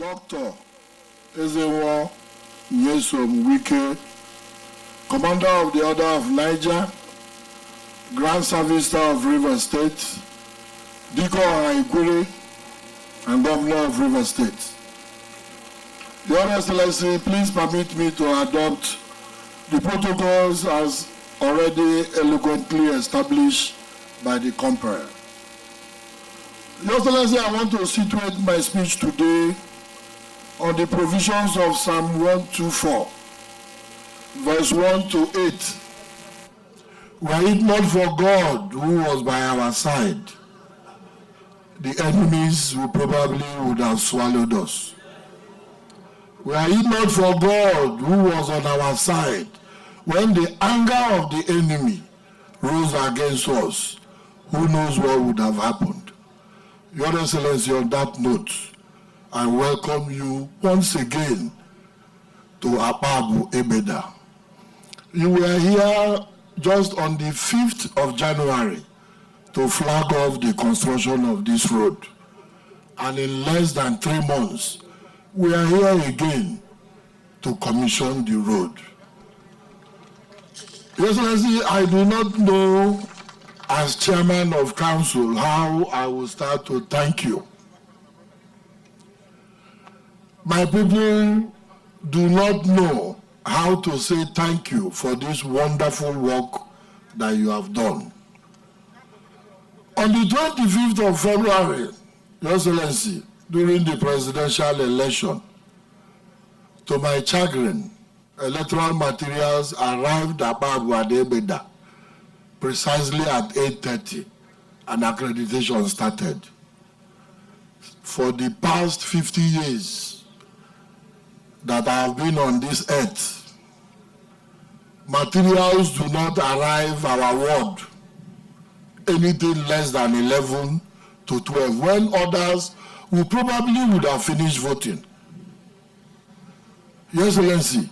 Dr. Ezewo Nyesom Wike, Commander of the Order of Niger, Grand Servitor of Rivers State, Diko Ikwere, and Governor of Rivers State. Your Excellency, please permit me to adopt the protocols as already eloquently established by the Conference. Your Excellency, I want to situate my speech today on the provisions of Psalm 124, verse 1 to 8. Were it not for God who was by our side, the enemies would have swallowed us. Were it not for God who was on our side, when the anger of the enemy rose against us, who knows what would have happened? Your Excellency, on that note, I welcome you once again to Akpako Ebeda. You were here just on the 5th of January to flag off the construction of this road. And in less than 3 months, we are here again to commission the road. Your Excellency, I do not know, as Chairman of Council, how I will start to thank you. My people do not know how to say thank you for this wonderful work that you have done. On the 25th of February, Your Excellency, during the presidential election, to my chagrin, electoral materials arrived at Akpako Ebeda precisely at 8:30, and accreditation started. For the past 50 years that I have been on this earth, materials do not arrive our ward anything less than 11 to 12, when others would have finished voting. Your Excellency,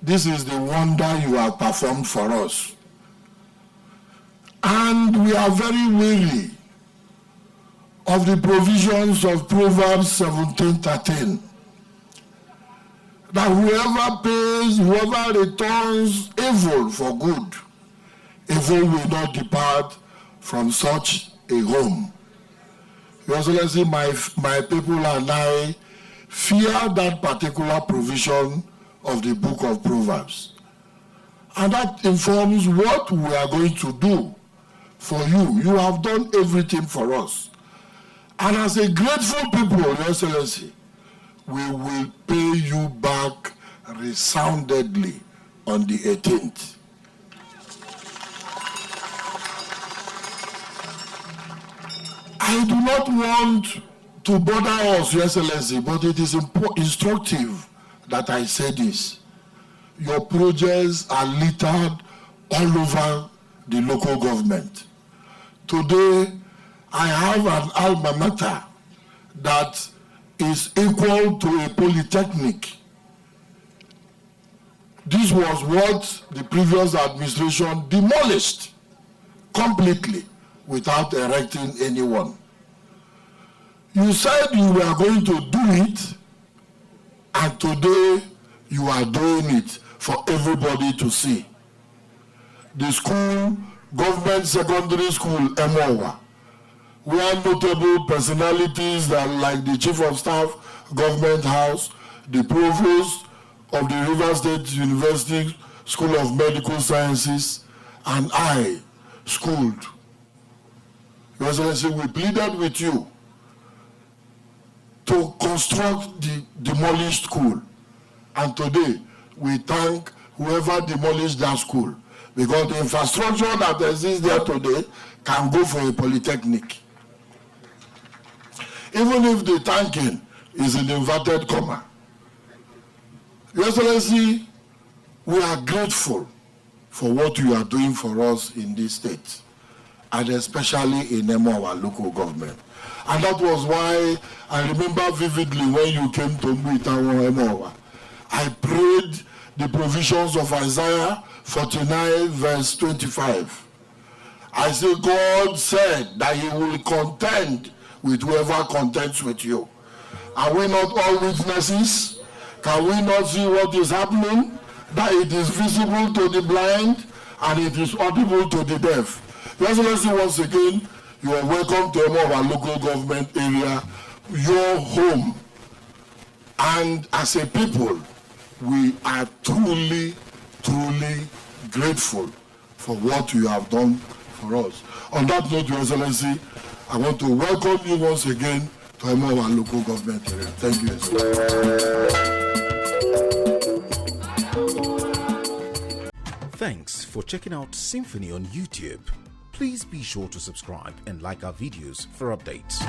this is the wonder you have performed for us. And we are very weary of the provisions of Proverbs 17:13. That whoever returns evil for good, evil will not depart from such a home. Your Excellency, my people and I fear that particular provision of the book of Proverbs. And that informs what we are going to do for you. You have done everything for us. And as a grateful people, Your Excellency, we will pay you back resoundingly on the 18th. I do not want to bother us, Your Excellency, but it is instructive that I say this. Your projects are littered all over the local government. Today, I have an alma mater that is equal to a polytechnic. This was what the previous administration demolished completely without erecting anyone. You said you were going to do it, and today you are doing it for everybody to see. The school, government secondary school, Emowa, where notable personalities that like the Chief of Staff, Government House, the Provost of the Rivers State University School of Medical Sciences, and I schooled. Your Excellency, we pleaded with you to construct the demolished school. And today, we thank whoever demolished that school, because the infrastructure that exists there today can go for a polytechnic. Even if the thanking is in inverted comma. Your Excellency, we are grateful for what you are doing for us in this state, and especially in our local government. And that was why I remember vividly when you came to meet our Emowa. I prayed the provisions of Isaiah 49 verse 25. I say, God said that he will contend with whoever contends with you. Are we not all witnesses? Can we not see what is happening? That it is visible to the blind and it is audible to the deaf. Your Excellency, once again, you are welcome to any of our local government area, your home. And as a people, we are truly, truly grateful for what you have done for us. On that note, Your Excellency, I want to welcome you once again to any of our local government area. Thank you, Excellency. Thanks for checking out SYMFONI on YouTube. Please be sure to subscribe and like our videos for updates.